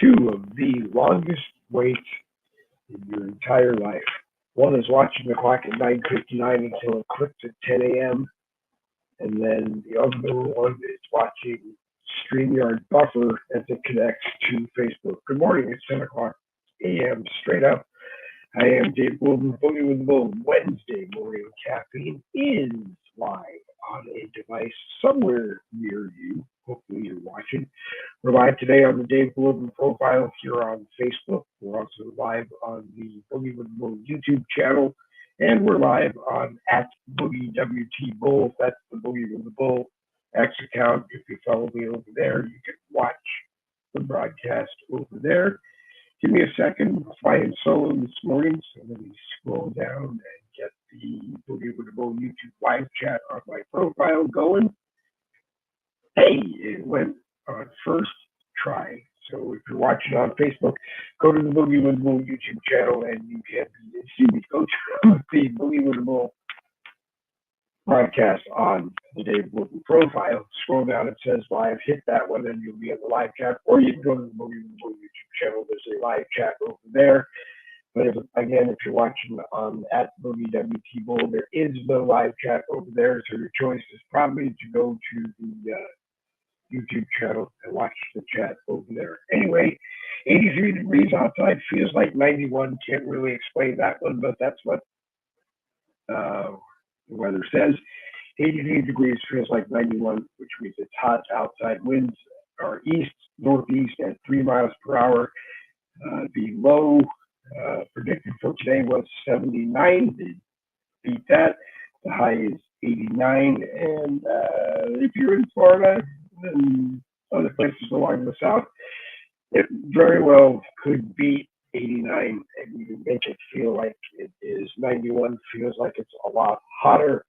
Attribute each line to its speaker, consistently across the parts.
Speaker 1: two of the longest waits in your entire life. One is watching the clock at 9:59 until it clicks at 10 a.m., and then the other one is watching StreamYard Buffer as it connects to Facebook. Good morning, it's 10 o'clock a.m. straight up. I am Dave Wilden, Boogie with the Bull. Wednesday morning caffeine is live on a device somewhere near you. Hopefully you're watching. We're live today on the Dave Wilden profile here on Facebook. We're also live on the Boogie with the Bull YouTube channel. And we're live on at Boogie WT Bull. That's the Boogie with the Bull X account. If you follow me over there, you can watch the broadcast over there. Give me a second. Flying solo this morning, so let me scroll down and get the Boogie with the Bull YouTube live chat on my profile going. Hey, it went on first try. So if you're watching on Facebook, go to the Boogie with the Bull YouTube channel and you can go to the Boogie with the Bull broadcast on the Dave Wilden profile. Scroll down, it says live, hit that one, and you'll be in the live chat. Or you can go to the Boogie with the Bull YouTube channel. There's a live chat over there. But if you're watching on at Boogie WT Bull, there is no live chat over there. So your choice is probably to go to the YouTube channel and watch the chat over there. Anyway, 83 degrees outside, feels like 91. Can't really explain that one, but that's what the weather says. 83 degrees feels like 91, which means it's hot outside. Winds are northeast at 3 miles per hour. The low predicted for today was 79. They beat that. The high is 89. And if you're in Florida and other places along the south, it very well could beat 89 and you make it feel like it is 91. Feels like it's a lot hotter.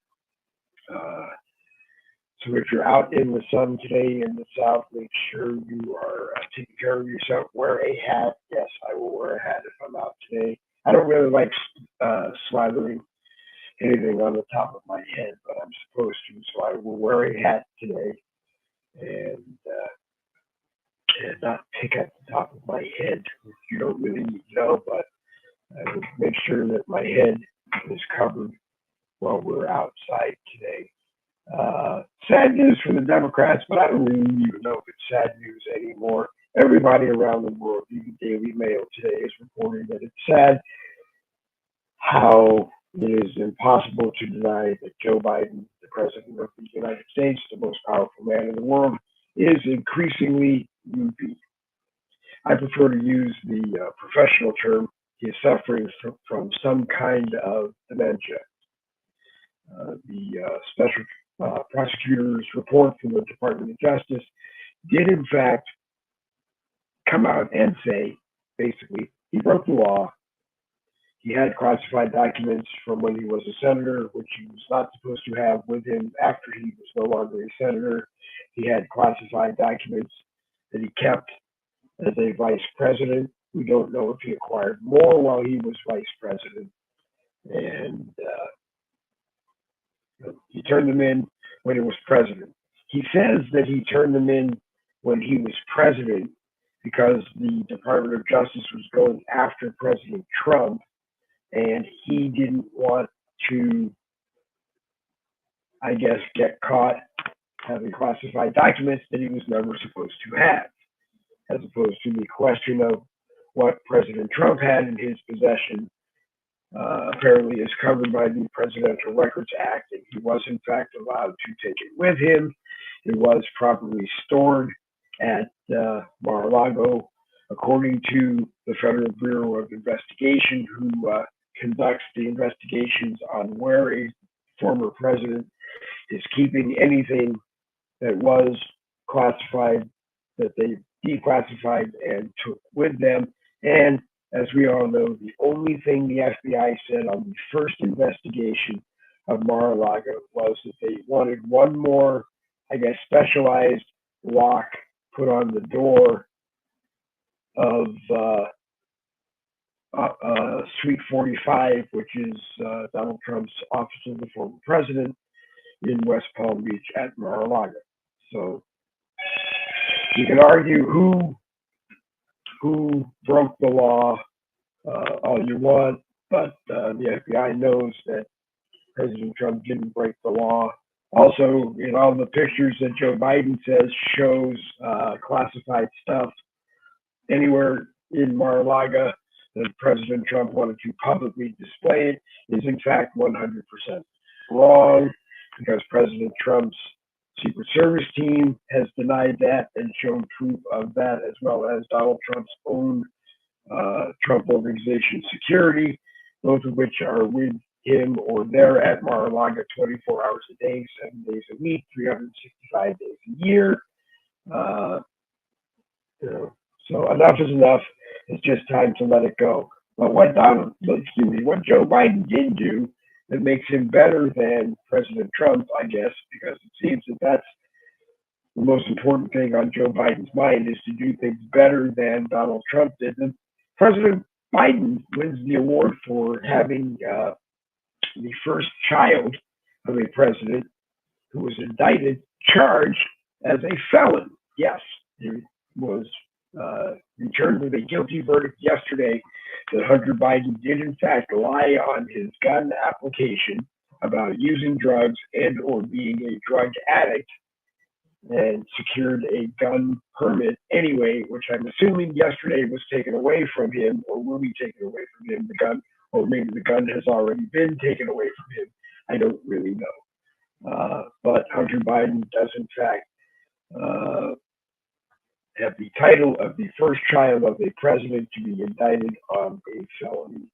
Speaker 1: So if you're out in the sun today in the south, make sure you are taking care of yourself. Wear a hat. Yes, I will wear a hat if I'm out today. I don't really like slathering anything on the top of my head, but I'm supposed to, so I will wear a hat today and not pick at the top of my head, which you don't really need to know, but I would make sure that my head is covered while we're outside today. Sad news for the Democrats, but I don't really even know if it's sad news anymore. Everybody around the world, even Daily Mail today, is reporting that it's sad how it is impossible to deny that Joe Biden, the President of the United States, the most powerful man in the world, is increasingly loopy. I prefer to use the professional term. He is suffering from some kind of dementia. The special prosecutor's report from the Department of Justice did, in fact, come out and say, basically, he broke the law. He had classified documents from when he was a senator, which he was not supposed to have with him after he was no longer a senator. He had classified documents that he kept as a vice president. We don't know if he acquired more while he was vice president. And he turned them in when he was president. He says that he turned them in when he was president because the Department of Justice was going after President Trump, and he didn't want to, I guess, get caught having classified documents that he was never supposed to have, as opposed to the question of what President Trump had in his possession. Apparently is covered by the Presidential Records Act, and he was in fact allowed to take it with him. It was properly stored at Mar-a-Lago, according to the Federal Bureau of Investigation, who conducts the investigations on where a former president is keeping anything that was classified, that they declassified and took with them. And as we all know, the only thing the FBI said on the first investigation of Mar-a-Lago was that they wanted one more, I guess, specialized lock put on the door of Suite 45, which is Donald Trump's office of the former president in West Palm Beach at Mar-a-Lago. So you can argue who who broke the law all you want, but the FBI knows that President Trump didn't break the law. Also, in all the pictures that Joe Biden says shows classified stuff anywhere in Mar-a-Lago that President Trump wanted to publicly display it is in fact 100% wrong, because President Trump's Secret Service team has denied that and shown proof of that, as well as Donald Trump's own Trump Organization security, both of which are with him or they're at Mar-a-Lago 24 hours a day, 7 days a week, 365 days a year. So enough is enough. It's just time to let it go. But what Joe Biden did do that makes him better than President Trump, I guess, because it seems that that's the most important thing on Joe Biden's mind, is to do things better than Donald Trump did. And President Biden wins the award for having the first child of a president who was indicted, charged as a felon. Yes, he was returned with a guilty verdict yesterday that Hunter Biden did in fact lie on his gun application about using drugs and or being a drug addict, and secured a gun permit anyway, which I'm assuming yesterday was taken away from him or will be taken away from him, the gun, or maybe the gun has already been taken away from him. I don't really know. But Hunter Biden does in fact have the title of the first child of a president to be indicted on a felony.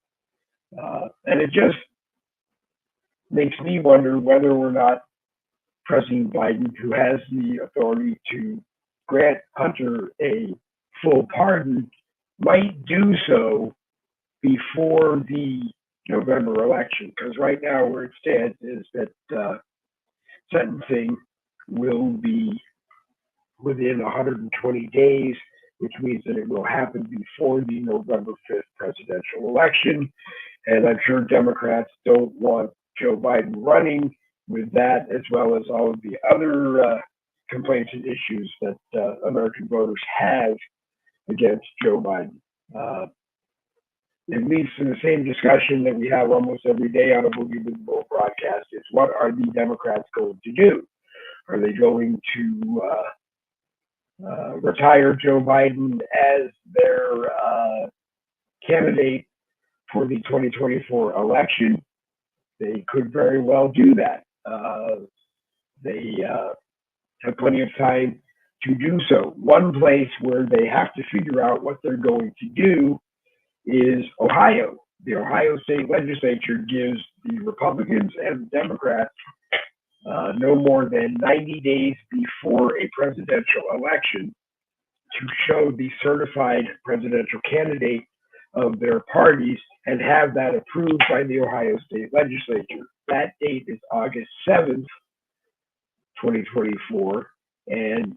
Speaker 1: And it just makes me wonder whether or not President Biden, who has the authority to grant Hunter a full pardon, might do so before the November election. Because right now where it stands is that sentencing will be within 120 days, which means that it will happen before the November 5th presidential election. And I'm sure Democrats don't want Joe Biden running with that, as well as all of the other complaints and issues that American voters have against Joe Biden. It leads to the same discussion that we have almost every day on a Boogie with Bull broadcast. Is what are the Democrats going to do? Are they going to retire Joe Biden as their candidate for the 2024 election? They could very well do that. They have plenty of time to do so. One place where they have to figure out what they're going to do is Ohio. The Ohio State Legislature gives the Republicans and the Democrats no more than 90 days before a presidential election to show the certified presidential candidate of their parties and have that approved by the Ohio State Legislature. That date is August 7th, 2024, and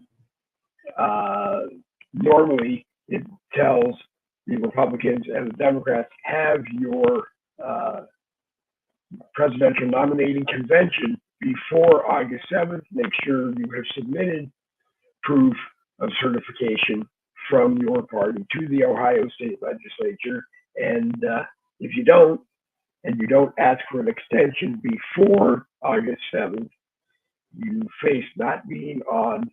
Speaker 1: normally it tells the Republicans and the Democrats, have your presidential nominating convention before August 7th. Make sure you have submitted proof of certification from your party to the Ohio State Legislature. And if you don't, and you don't ask for an extension before August 7th, you face not being on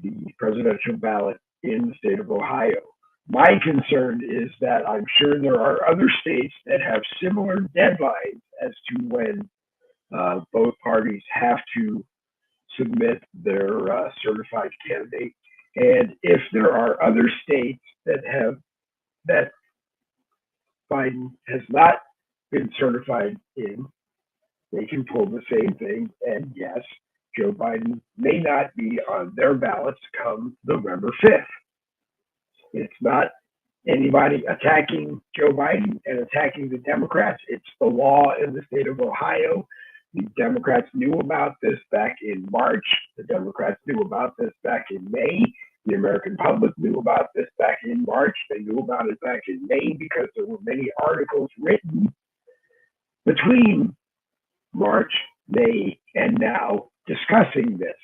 Speaker 1: the presidential ballot in the state of Ohio. My concern is that I'm sure there are other states that have similar deadlines as to when both parties have to submit their certified candidate. And if there are other states that Biden has not been certified in, they can pull the same thing. And yes, Joe Biden may not be on their ballots come November 5th. It's not anybody attacking Joe Biden and attacking the Democrats. It's the law in the state of Ohio. The Democrats knew about this back in March. The Democrats knew about this back in May. The American public knew about this back in March. They knew about it back in May because there were many articles written between March, May, and now discussing this.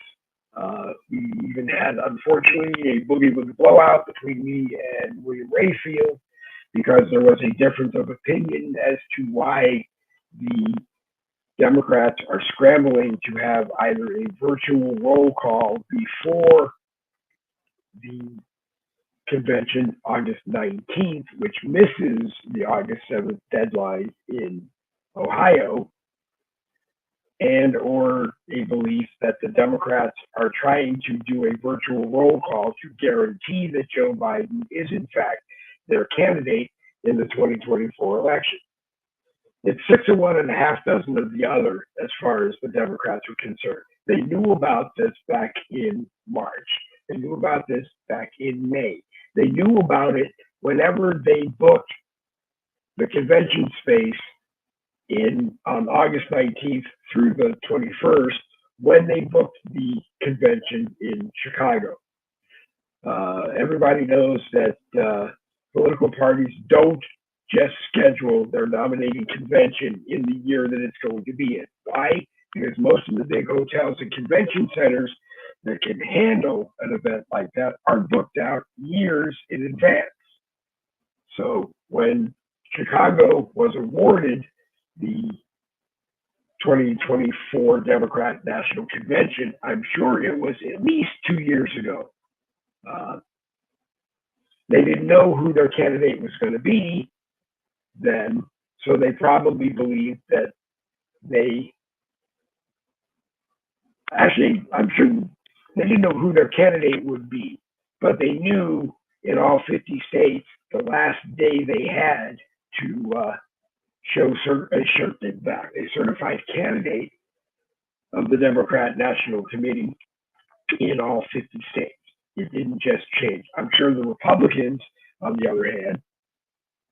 Speaker 1: We even had, unfortunately, a boogie with blowout between me and William Rayfield because there was a difference of opinion as to why the Democrats are scrambling to have either a virtual roll call before the convention, August 19th, which misses the August 7th deadline in Ohio, and or a belief that the Democrats are trying to do a virtual roll call to guarantee that Joe Biden is in fact their candidate in the 2024 election. It's 6 of one and a half dozen of the other as far as the Democrats are concerned. They knew about this back in March. They knew about this back in May. They knew about it whenever they booked the convention space on August 19th through the 21st when they booked the convention in Chicago. Everybody knows that political parties don't just schedule their nominating convention in the year that it's going to be in. Why? Because most of the big hotels and convention centers that can handle an event like that are booked out years in advance. So when Chicago was awarded the 2024 Democrat National Convention, I'm sure it was at least 2 years ago. They didn't know who their candidate was going to be then, so they probably believed that I'm sure they didn't know who their candidate would be, but they knew in all 50 states the last day they had to show a certified candidate of the Democrat National Committee in all 50 states. It didn't just change. I'm sure the Republicans, on the other hand,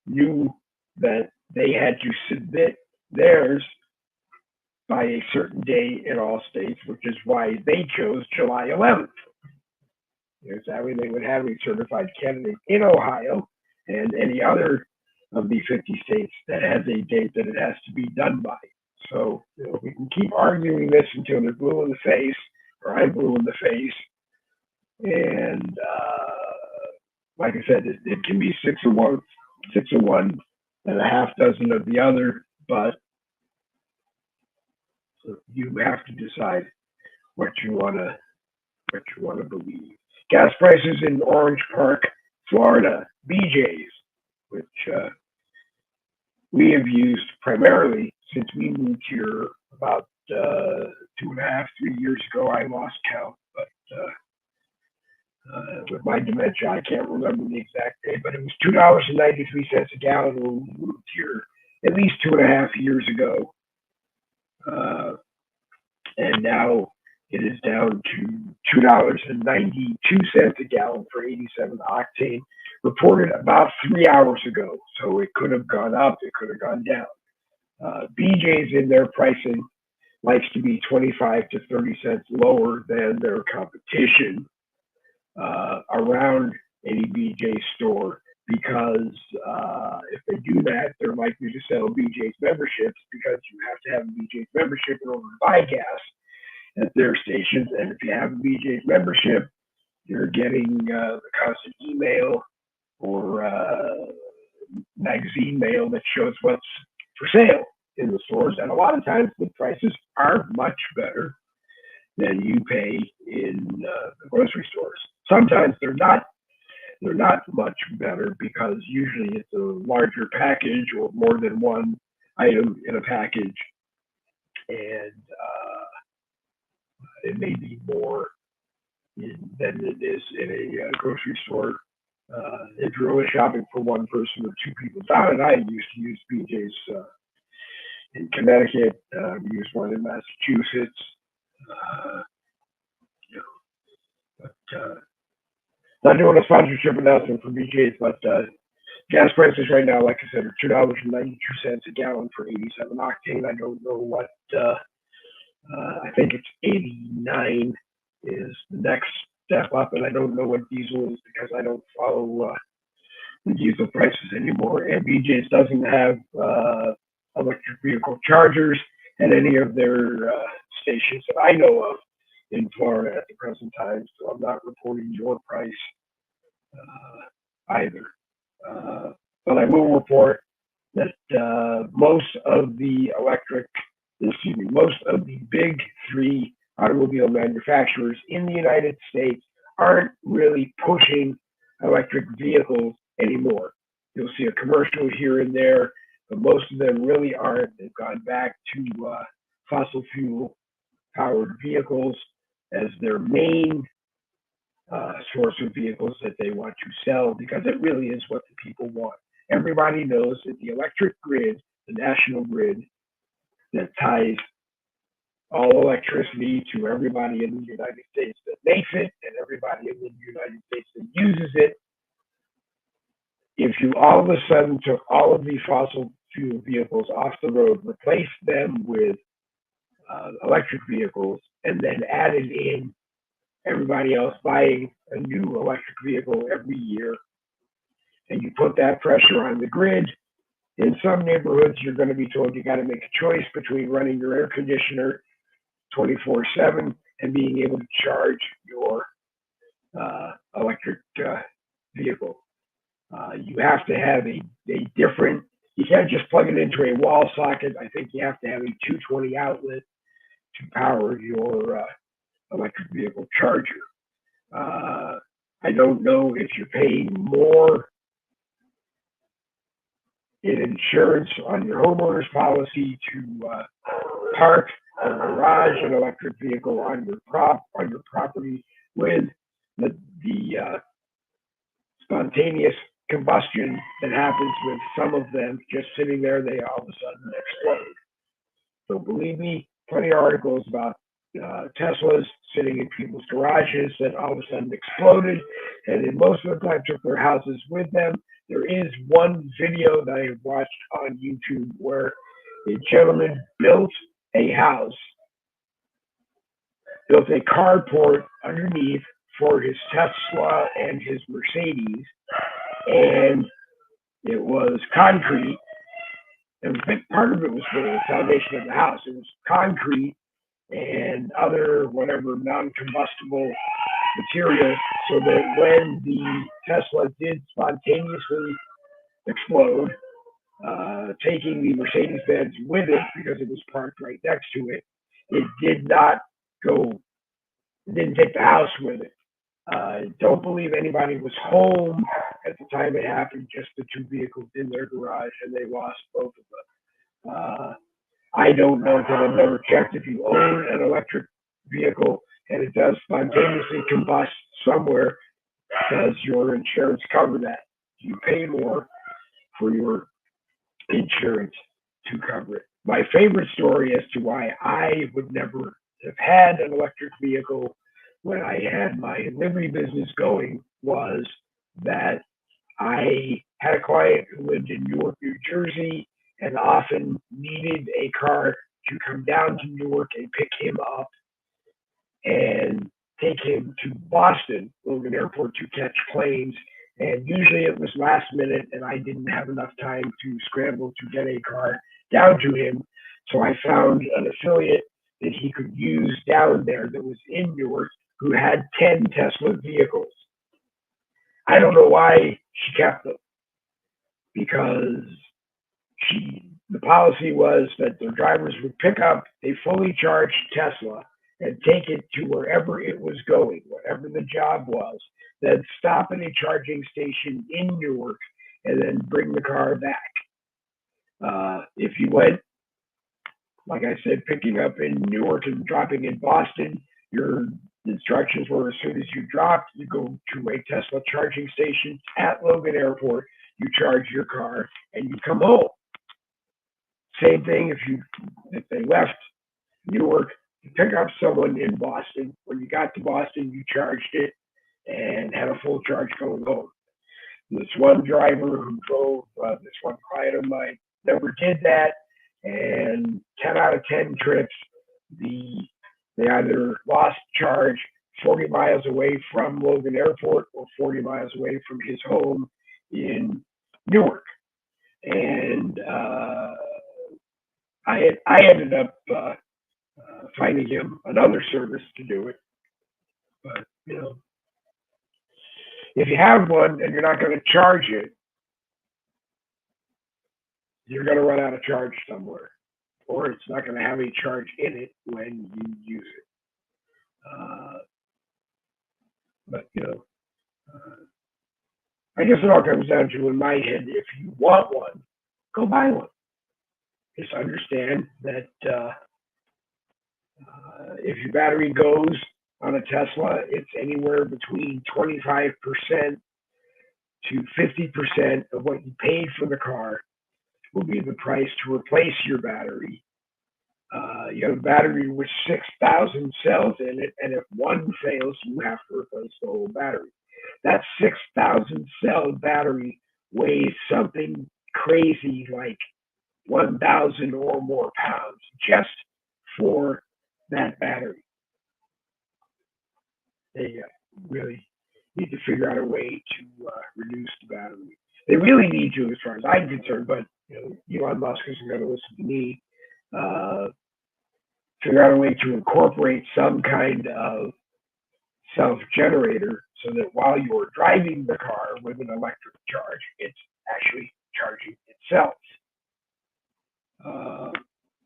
Speaker 1: knew that they had to submit theirs by a certain day in all states, which is why they chose July 11th. That way they would have a certified candidate in Ohio and any other of the 50 states that has a date that it has to be done by. So we can keep arguing this until they're blue in the face, or I'm blue in the face. And like I said, it can be 6 of one and a half dozen of the other, but you have to decide what you want to believe. Gas prices in Orange Park, Florida, BJ's, which we have used primarily since we moved here about 2.5, 3 years ago. I lost count, but with my dementia, I can't remember the exact day, but it was $2.93 a gallon when we moved here at least 2.5 years ago. And now it is down to $2.92 a gallon for 87 octane, reported about 3 hours ago. So it could have gone up, it could have gone down. BJ's in their pricing likes to be 25 to 30 cents lower than their competition around any BJ store, because if they do that, they're likely to sell BJ's memberships, because you have to have a BJ's membership in order to buy gas at their stations. And if you have a BJ's membership, you're getting the constant email or magazine mail that shows what's for sale in the stores. And a lot of times the prices are much better than you pay in the grocery stores. Sometimes they're not much better, because usually it's a larger package or more than one item in a package, and it may be more than it is in a grocery store. If you're only shopping for one person or two people, Don and I used to use BJ's in Connecticut. We used one in Massachusetts. Not doing a sponsorship announcement for BJ's, but gas prices right now, like I said, are $2.92 a gallon for 87 octane. I don't know what, I think it's 89 is the next step up, and I don't know what diesel is because I don't follow the diesel prices anymore. And BJ's doesn't have electric vehicle chargers at any of their stations that I know of. in Florida at the present time, so I'm not reporting your price either. Uh, but I will report that most of the big three automobile manufacturers in the United States aren't really pushing electric vehicles anymore. You'll see a commercial here and there, but most of them really aren't. They've gone back to fossil fuel powered vehicles as their main source of vehicles that they want to sell because it really is what the people want. Everybody knows that the electric grid, the national grid that ties all electricity to everybody in the United States that makes it and everybody in the United States that uses it, if you all of a sudden took all of these fossil fuel vehicles off the road, replaced them with electric vehicles, and then added in everybody else buying a new electric vehicle every year, and you put that pressure on the grid, in some neighborhoods, you're going to be told you got to make a choice between running your air conditioner 24/7 and being able to charge your electric vehicle. You have to have a different, you can't just plug it into a wall socket. I think you have to have a 220 outlet to power your electric vehicle charger. I don't know if you're paying more in insurance on your homeowner's policy to park or garage an electric vehicle on your property with the spontaneous combustion that happens with some of them just sitting there. They all of a sudden explode. So believe me, plenty of articles about Teslas sitting in people's garages that all of a sudden exploded, and in most of the time took their houses with them. There is one video that I watched on YouTube where a gentleman built a house, built a carport underneath for his Tesla and his Mercedes, and it was concrete. And a big part of it was for the foundation of the house. It was concrete and other whatever non-combustible material, so that when the Tesla did spontaneously explode, taking the Mercedes Benz with it because it was parked right next to it, it did not go, it didn't take the house with it. Don't believe anybody was home at the time it happened, just the two vehicles in their garage, and they lost both of them. I don't know because I've never checked if you own an electric vehicle and it does spontaneously combust somewhere, does your insurance cover that? Do you pay more for your insurance to cover it? My favorite story as to why I would never have had an electric vehicle when I had my livery business going was that I had a client who lived in Newark, New Jersey, and often needed a car to come down to Newark and pick him up and take him to Boston, Logan Airport, to catch planes. And usually it was last minute, and I didn't have enough time to scramble to get a car down to him. So I found an affiliate that he could use down there that was in Newark who had 10 Tesla vehicles. I don't know why she kept them, because the policy was that the drivers would pick up a fully charged Tesla and take it to wherever it was going, whatever the job was, then stop at a charging station in Newark and then bring the car back. If you went, like I said, picking up in Newark and dropping in Boston, your instructions were as soon as you dropped, you go to a Tesla charging station at Logan Airport, you charge your car, and you come home. Same thing if they left Newark to pick up someone in Boston. When you got to Boston, you charged it and had a full charge going home. This one driver who drove this one client of mine never did that, and 10 out of 10 trips, they either lost charge 40 miles away from Logan Airport or 40 miles away from his home in Newark. And I ended up finding him another service to do it. But if you have one and you're not going to charge it, you're going to run out of charge somewhere, or it's not going to have any charge in it when you use it. But I guess it all comes down to, in my head, if you want one, go buy one. Just understand that if your battery goes on a Tesla, it's anywhere between 25% to 50% of what you paid for the car will be the price to replace your battery. You have a battery with 6,000 cells in it, and if one fails, you have to replace the whole battery. That 6,000 cell battery weighs something crazy like 1,000 or more pounds just for that battery. They really need to figure out a way to reduce the battery. They really need to, as far as I'm concerned, but Elon Musk isn't going to listen to me. Figure out a way to incorporate some kind of self-generator so that while you're driving the car with an electric charge, it's actually charging itself.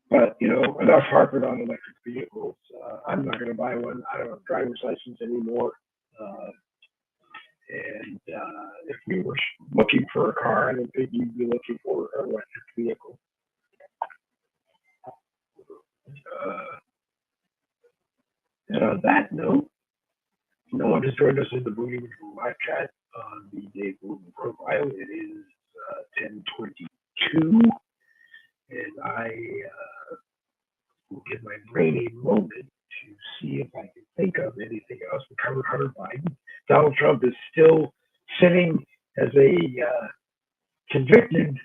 Speaker 1: But enough harping on electric vehicles. I'm not going to buy one. I don't have a driver's license anymore. And if we were looking for a car, I don't think you'd be looking for an electric vehicle. And on that note, no one has joined us in the Boogie live chat on the Dave Boogie profile. It is 10:22, and I will give my brain a moment to see if I can think of anything else to cover Hunter Biden. Donald Trump is still sitting as a convicted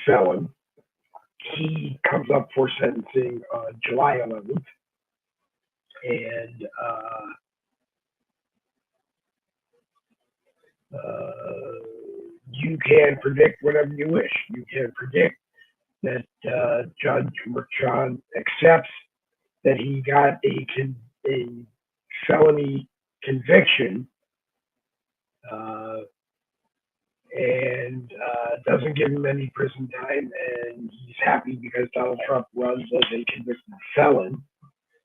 Speaker 1: felon. He comes up for sentencing on July 11th, and you can predict whatever you wish. You can predict that Judge Merchan accepts that he got a felony conviction and doesn't give him any prison time, and he's happy because Donald Trump runs as a convicted felon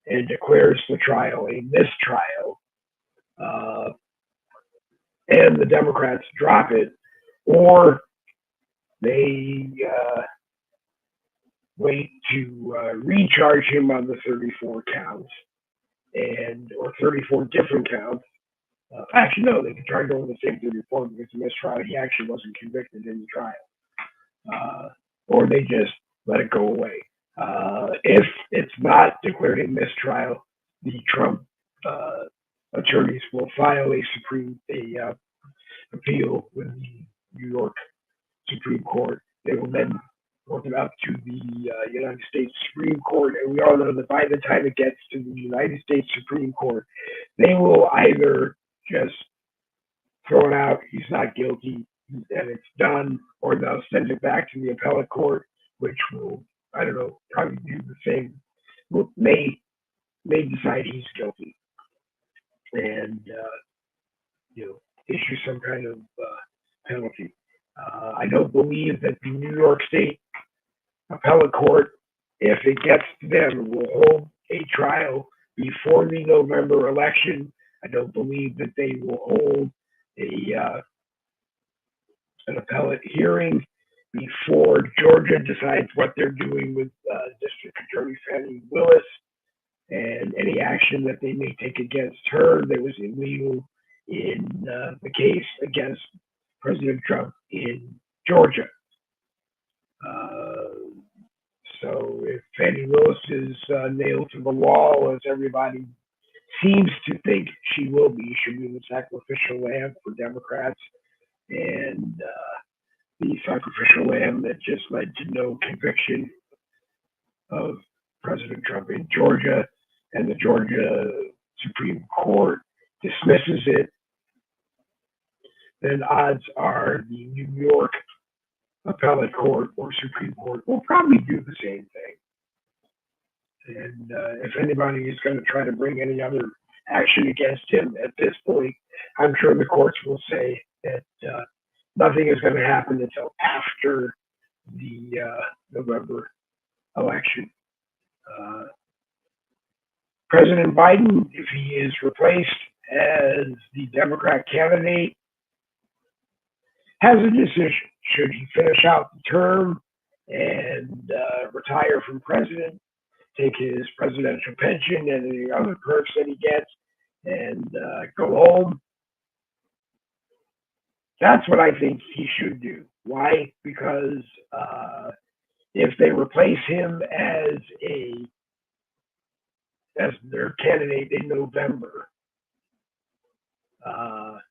Speaker 1: and declares the trial a mistrial, and the Democrats drop it, or they wait to recharge him on the 34 counts or 34 different counts. Actually, no, they can try going the same 34 because the mistrial, he actually wasn't convicted in the trial. Or they just let it go away. If it's not declared a mistrial, the Trump attorneys will file a appeal with the New York Supreme Court. They will then work it up to the United States Supreme Court, and we all know that by the time it gets to the United States Supreme Court, they will either just throw it out, he's not guilty, and it's done, or they'll send it back to the appellate court, which will, I don't know, probably do the same, may decide he's guilty, and issue some kind of penalty. I don't believe that the New York State appellate court, if it gets to them, will hold a trial before the November election. I don't believe that they will hold an appellate hearing before Georgia decides what they're doing with District Attorney Fani Willis and any action that they may take against her that was illegal in the case against President Trump in Georgia. So if Fani Willis is nailed to the wall, as everybody seems to think she will be, she'll be the sacrificial lamb for Democrats, and the sacrificial lamb that just led to no conviction of President Trump in Georgia, and the Georgia Supreme Court dismisses it, then odds are the New York appellate court or Supreme Court will probably do the same thing. And if anybody is going to try to bring any other action against him at this point. I'm sure the courts will say that nothing is going to happen until after the November election. Uh, President Biden, if he is replaced as the Democrat candidate, has a decision. Should he finish out the term and retire from president, take his presidential pension and any other perks that he gets, and go home? That's what I think he should do. Why? Because if they replace him as their candidate in November,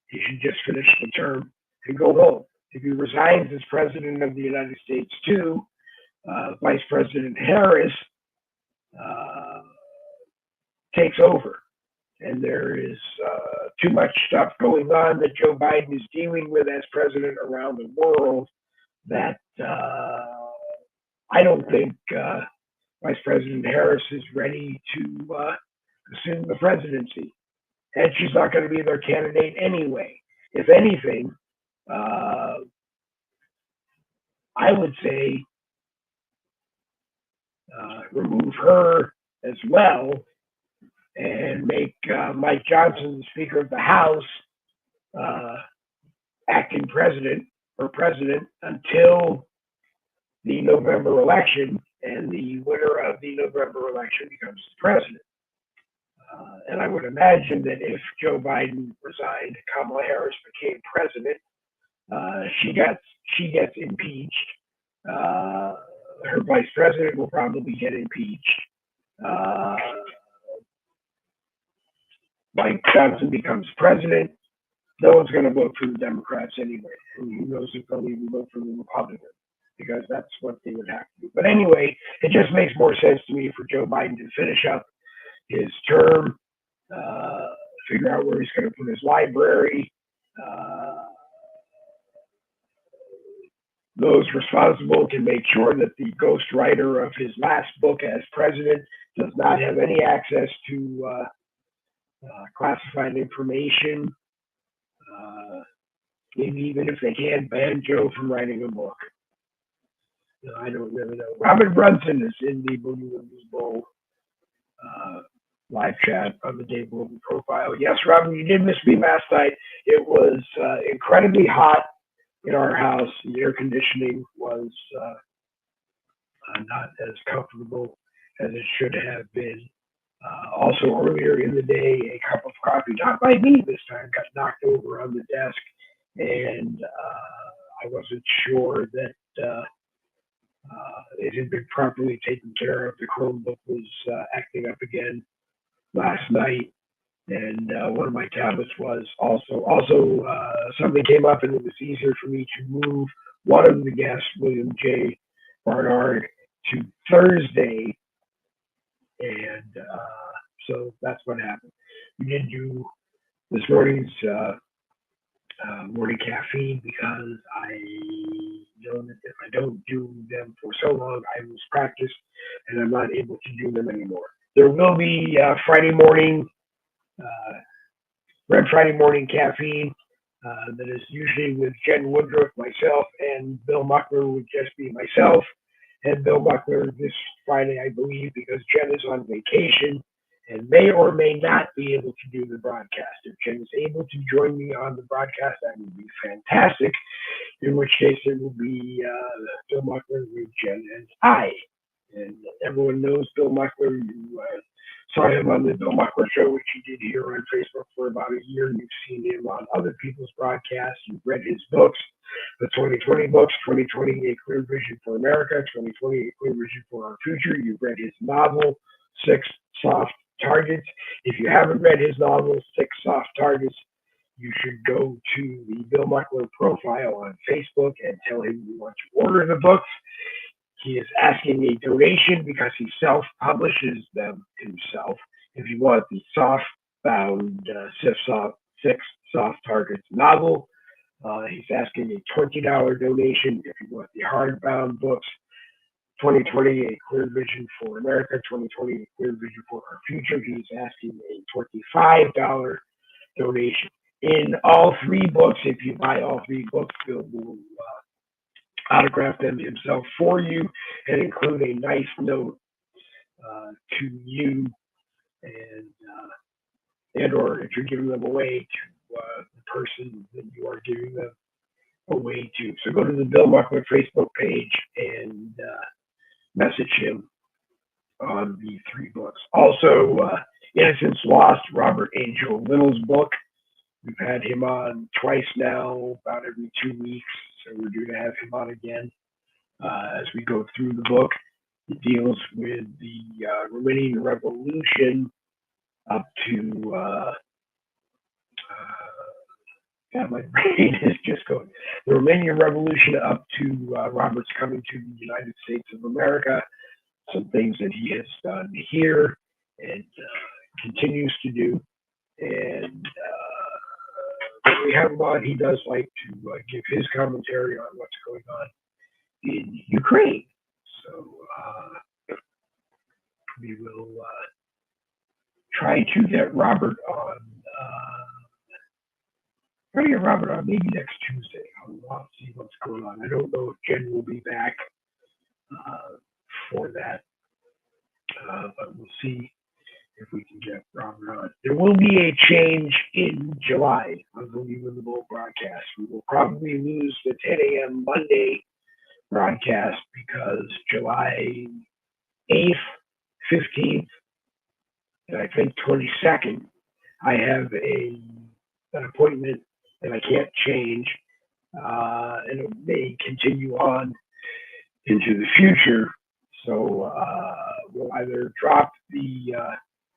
Speaker 1: he should just finish the term and go home. If he resigns as president of the United States too, Vice President Harris takes over. And there is too much stuff going on that Joe Biden is dealing with as president around the world that I don't think Vice President Harris is ready to assume the presidency. And she's not going to be their candidate anyway. If anything, I would say remove her as well and make Mike Johnson the Speaker of the House acting president or president until the November election, and the winner of the November election becomes the president. And I would imagine that if Joe Biden resigned, Kamala Harris became president, she gets impeached. Her vice president will probably get impeached. Mike Johnson becomes president. No one's going to vote for the Democrats anyway. And who knows if they'll even vote for the Republicans, because that's what they would have to do. But anyway, it just makes more sense to me for Joe Biden to finish up his term, figure out where he's going to put his library. Those responsible can make sure that the ghostwriter of his last book as president does not have any access to classified information. Maybe even if they can, ban Joe from writing a book. I don't really know. Robert Brunson is in the Boogie Bowl live chat on the Dave Logan profile. Yes, Robert, you did miss me last night. It was incredibly hot in our house. The air conditioning was not as comfortable as it should have been. Also earlier in the day, a cup of coffee, not by me this time, got knocked over on the desk, and I wasn't sure that it had been properly taken care of. The Chromebook was acting up again last night, and one of my tablets was also something came up, and it was easier for me to move one of the guests, William J. Barnard, to Thursday, and so that's what happened. We did do this morning's morning caffeine because I know that if I don't do them for so long, I lose practice and I'm not able to do them anymore. There will be Friday morning, Red Friday morning caffeine that is usually with Jen Woodruff, myself, and Bill Muckler would just be myself and Bill Muckler this Friday, I believe, because Jen is on vacation and may or may not be able to do the broadcast. If Jen is able to join me on the broadcast, that would be fantastic, in which case it will be Bill Muckler with Jen and I. And everyone knows Bill Muckler. You saw him on the Bill Muckler Show, which he did here on Facebook for about a year. You've seen him on other people's broadcasts. You've read his books, the 2020 books, 2020, A Clear Vision for America, 2020, A Clear Vision for Our Future. You've read his novel, Six Soft Targets. If you haven't read his novel, Six Soft Targets, you should go to the Bill Muckler profile on Facebook and tell him you want to order the books. He is asking a donation because he self-publishes them himself. If you want the soft-bound Six Soft Targets novel, he's asking a $20 donation. If you want the hardbound books, 2020, a clear vision for America. 2020, a clear vision for our future. He's asking a $25 donation in all three books. If you buy all three books, Bill will autograph them himself for you and include a nice note to you, and or if you're giving them away to the person that you are giving them away to. So go to the Bill Muckler Facebook page and message him on the three books. Also, Innocence Lost, Robert Angel Little's book. We've had him on twice now, about every 2 weeks, so we're due to have him on again as we go through the book. It deals with the Romanian Revolution up to, my brain is just going. The Romanian Revolution up to Robert's coming to the United States of America, some things that he has done here and continues to do. And when we have him on, he does like to give his commentary on what's going on in Ukraine. So we will try to get Robert on. Try to get Robert on maybe next Tuesday. I'll see what's going on. I don't know if Jen will be back for that, but we'll see if we can get Robert on. There will be a change in July on the Leave the Bowl broadcast. We will probably lose the 10 a.m. Monday broadcast because July 8th, 15th, and I think 22nd, I have an appointment that I can't change, and it may continue on into the future. So we'll either drop the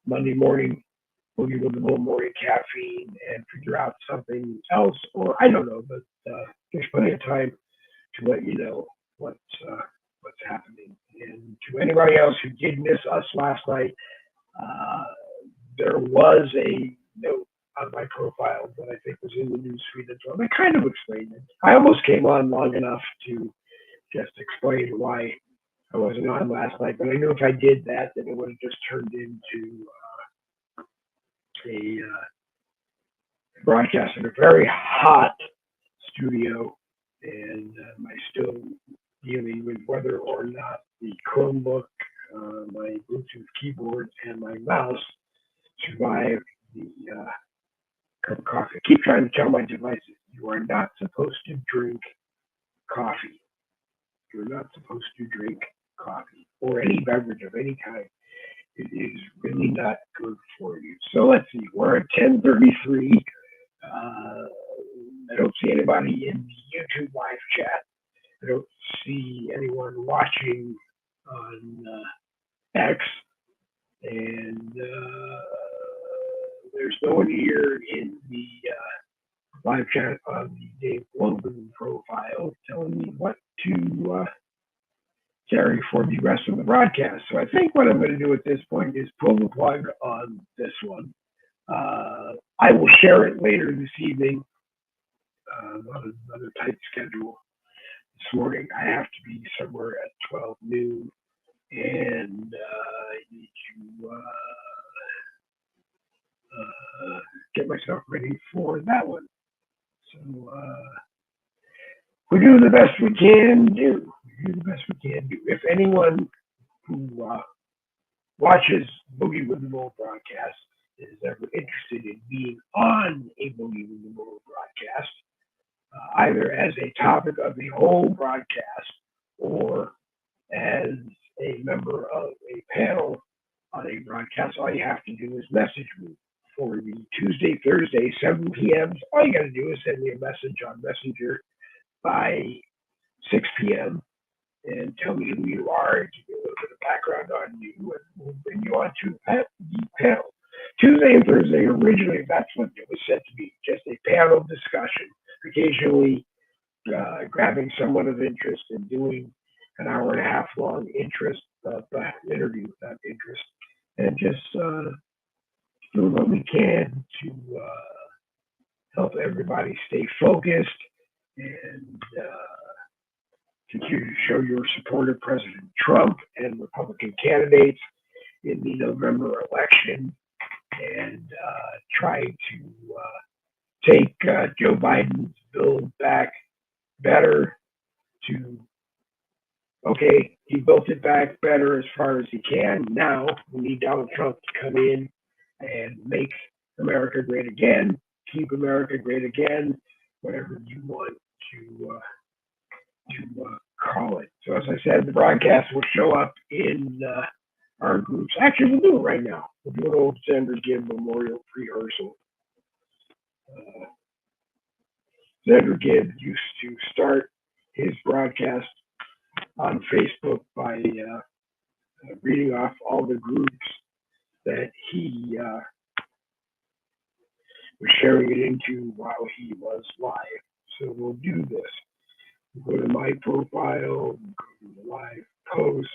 Speaker 1: Monday morning Boogie with the Bull morning caffeine and figure out something else, or I don't know, but there's plenty of time to let you know what's happening. And to anybody else who did miss us last night, there was a note on my profile that I think was in the newsfeed as well. I kind of explained it. I almost came on long enough to just explain why I wasn't on last night, but I knew if I did that, then it would have just turned into a broadcast in a very hot studio, and I'm still dealing with whether or not the Chromebook, my Bluetooth keyboard, and my mouse survive the cup of coffee. I keep trying to tell my devices, you are not supposed to drink coffee. You're not supposed to drink coffee or any beverage of any kind. It is really not good for you. So let's see. We're at 10:33. I don't see anybody in the YouTube live chat. I don't see anyone watching on X, and there's no one here in the live chat on the Dave Logan profile telling me what to carry for the rest of the broadcast. So I think what I'm going to do at this point is pull the plug on this one. I will share it later this evening on another tight schedule. This morning I have to be somewhere at 12 noon, and I need to get myself ready for that one. So we do the best we can do. If anyone who watches Boogie with the Bull broadcast is ever interested in being on a Boogie with the Bull broadcast, either as a topic of the whole broadcast or as a member of a panel on a broadcast, all you have to do is message me for the Tuesday, Thursday, 7 p.m. All you got to do is send me a message on Messenger by 6 p.m. and tell me who you are, give me a little bit of background on you, and we'll bring you on to the panel. Tuesday and Thursday, originally, that's what it was said to be, just a panel discussion, occasionally grabbing someone of interest and doing an hour and a half long interview with that interest, and just doing what we can to help everybody stay focused and continue to show your support of President Trump and Republican candidates in the November election, and try to take Joe Biden's Build Back Better to, okay, he built it back better as far as he can. Now we need Donald Trump to come in and make America great again, keep America great again, whatever you want to call it. So as I said, the broadcast will show up in our groups. Actually, we'll do it right now. We'll do an old Senator Gibb Memorial rehearsal. Senator Gibb used to start his broadcast on Facebook by reading off all the groups that he was sharing it into while he was live. So we'll do this. We'll go to my profile, go to the live post.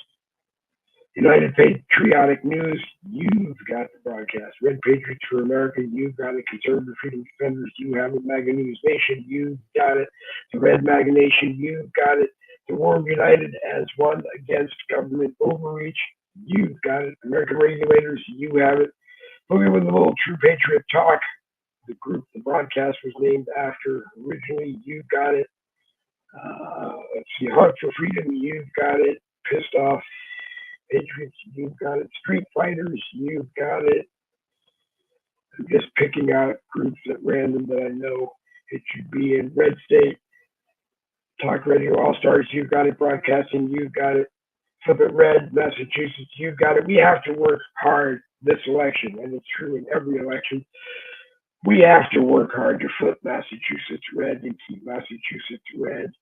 Speaker 1: United Patriotic News, you've got the broadcast. Red Patriots for America, you've got it. Conservative Freedom Defenders, you have it. MAGA News Nation, you've got it. The Red MAGA Nation, you've got it. The World United as One Against Government Overreach, you've got it. American Regulators, you have it. Boogie with the Bull, True Patriot Talk, the group the broadcast was named after originally, you've got it. Let's see, Hunt for Freedom, you've got it. Pissed Off Patriots, you've got it. Street Fighters, you've got it. I'm just picking out groups at random that I know it should be in. Red State, Talk Radio All Stars, you've got it. Broadcasting, you've got it. Flip It Red, Massachusetts, you've got it. We have to work hard this election, and it's true in every election. We have to work hard to flip Massachusetts red and keep Massachusetts red.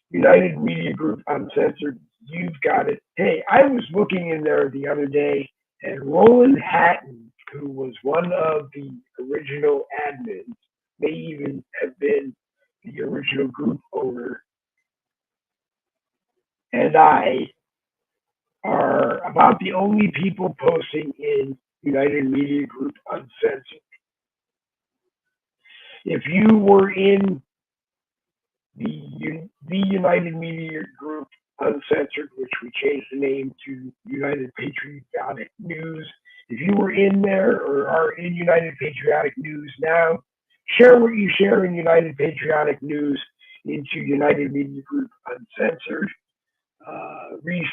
Speaker 1: United Media Group Uncensored, you've got it. Hey, I was looking in there the other day, and Roland Hatton, who was one of the original admins, may even have been the original group owner, and I are about the only people posting in United Media Group Uncensored. If you were in the United Media Group Uncensored, which we changed the name to United Patriotic News, if you were in there or are in United Patriotic News now, share what you share in United Patriotic News into United Media Group Uncensored. Reese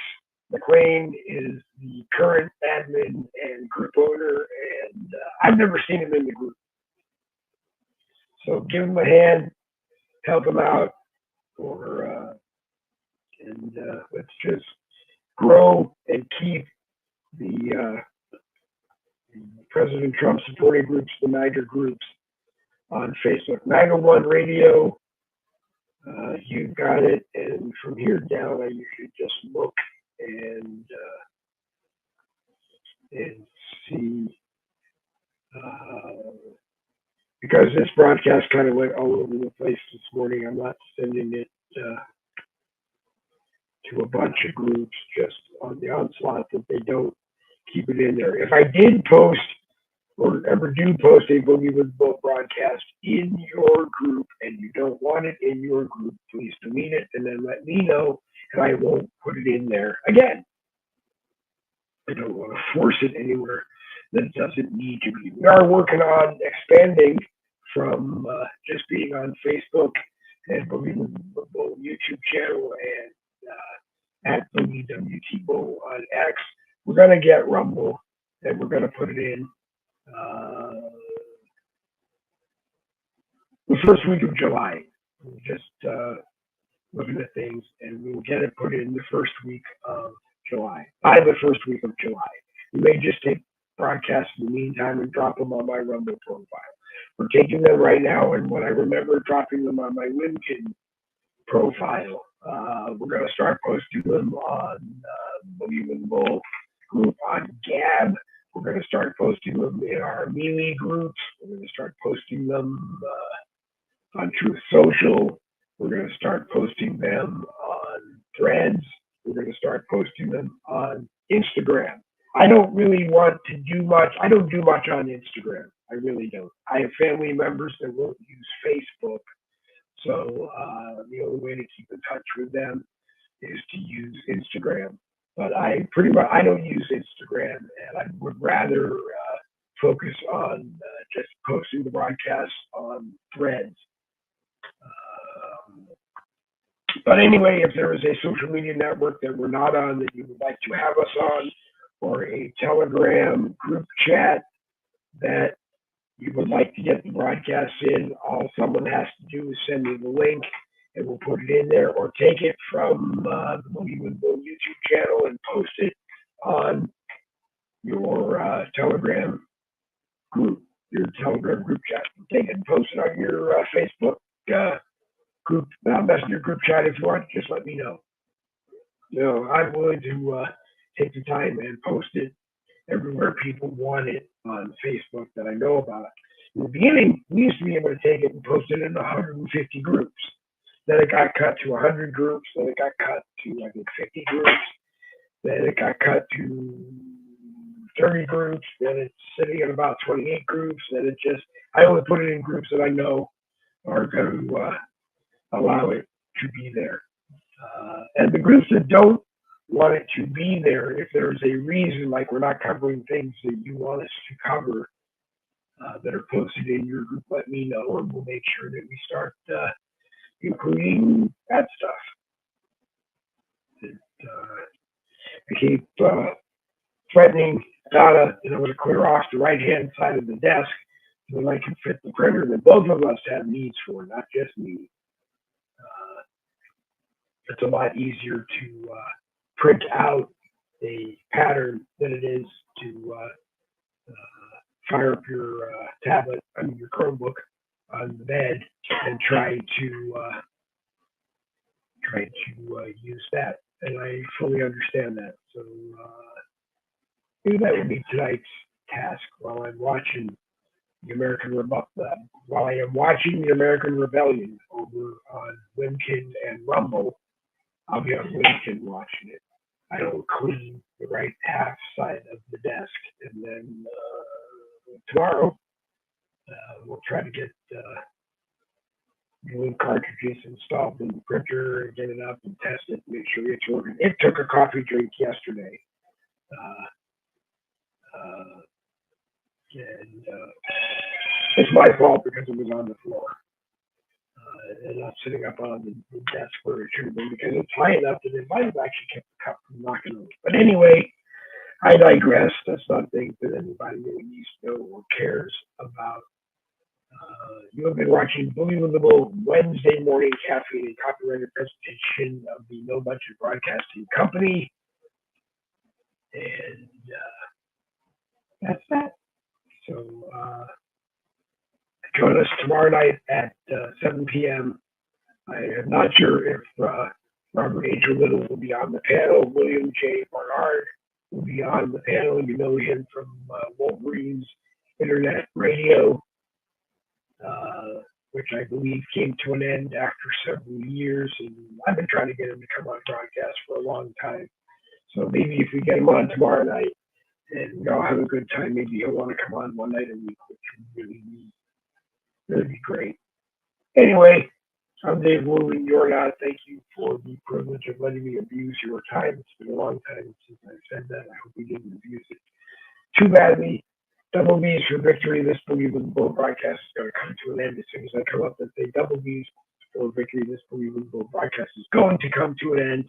Speaker 1: McLean is the current admin and group owner, and I've never seen him in the group. So give him a hand, help him out, and let's just grow and keep the President Trump supporting groups, the MAGA groups on Facebook. MAGA One Radio, you've got it. And from here down, I usually just look and see. Because this broadcast kind of went all over the place this morning, I'm not sending it to a bunch of groups just on the onslaught that they don't keep it in there. If I did post or ever do post a Boogie with Bull broadcast in your group and you don't want it in your group, please delete it and then let me know, and I won't put it in there again. I don't want to force it anywhere that it doesn't need to be. We are working on expanding from just being on Facebook and Boogie with the Bull YouTube channel and at Boogie WT Bull on X. We're going to get Rumble and we're going to put it in the first week of July. We're just looking at things, and we'll get it put in the first week of July. By the first week of July. We may just take broadcasts in the meantime and drop them on my Rumble profile. We're taking them right now, and when I remember dropping them on my Winkin profile, we're going to start posting them on Boogie with the Bull group on Gab. We're going to start posting them in our Melee groups. We're going to start posting them on Truth Social. We're going to start posting them on Threads. We're going to start posting them on Instagram. I don't really want to do much. I don't do much on Instagram. I really don't. I have family members that won't use Facebook. So the only way to keep in touch with them is to use Instagram. But I don't use Instagram, and I would rather focus on just posting the broadcasts on Threads. Um, but anyway, if there is a social media network that we're not on that you would like to have us on, or a Telegram group chat that you would like to get the broadcast in, all someone has to do is send me the link and we'll put it in there, or take it from the Boogie with Bill YouTube channel and post it on your Telegram group, your Telegram group chat. Take it and post it on your Facebook group, Messenger group chat if you want. Just let me know. I'm willing to take the time and post it everywhere people want it on Facebook that I know about. In the beginning, we used to be able to take it and post it in 150 groups. Then it got cut to 100 groups. Then it got cut to, I think, 50 groups. Then it got cut to 30 groups. Then it's sitting at about 28 groups. Then I only put it in groups that I know are going to allow it to be there. And the groups that don't want it to be there, if there's a reason, like we're not covering things that you want us to cover that are posted in your group, let me know, and we'll make sure that we start including that stuff. I keep threatening Donna that I'm going to clear off the right-hand side of the desk so that I can fit the printer that both of us have needs for, not just me. It's a lot easier to print out a pattern than it is to fire up your tablet, your Chromebook on the bed and try to use that. And I fully understand that. So maybe that would be tonight's task while I'm watching the while I am watching the American Rebellion over on Wimkin and Rumble. I'll be on Wimkin watching it. I'll clean the right half side of the desk, and then tomorrow we'll try to get new cartridges installed in the printer and get it up and test it, make sure it's working. It took a coffee drink yesterday, and it's my fault because it was on the floor and not sitting up on the desk where it should have been, because it's high enough that it might have actually kept the cup from knocking over. But anyway, I digress. That's not things that anybody really needs to know or cares about. You have been watching Boogie with the Bull Wednesday morning caffeine and copyrighted presentation of the No Budget Broadcasting Company. And that's that. So join us tomorrow night at 7 p.m. I am not sure if Robert H. Little will be on the panel. William J. Barnard will be on the panel. You know him from Wolverine's Internet Radio, which I believe came to an end after several years. And I've been trying to get him to come on broadcast for a long time. So maybe if we get him on tomorrow night and we all have a good time, maybe he'll want to come on one night a week, which would really be great. Anyway, I'm Dave Woolley. You're not. Thank you for the privilege of letting me abuse your time. It's been a long time since I said that. I hope we didn't abuse it too badly. Double B's for victory. This Boogie with the Bull broadcast is going to come to an end as soon as I come up and say double B's for victory. This Boogie with the Bull broadcast is going to come to an end.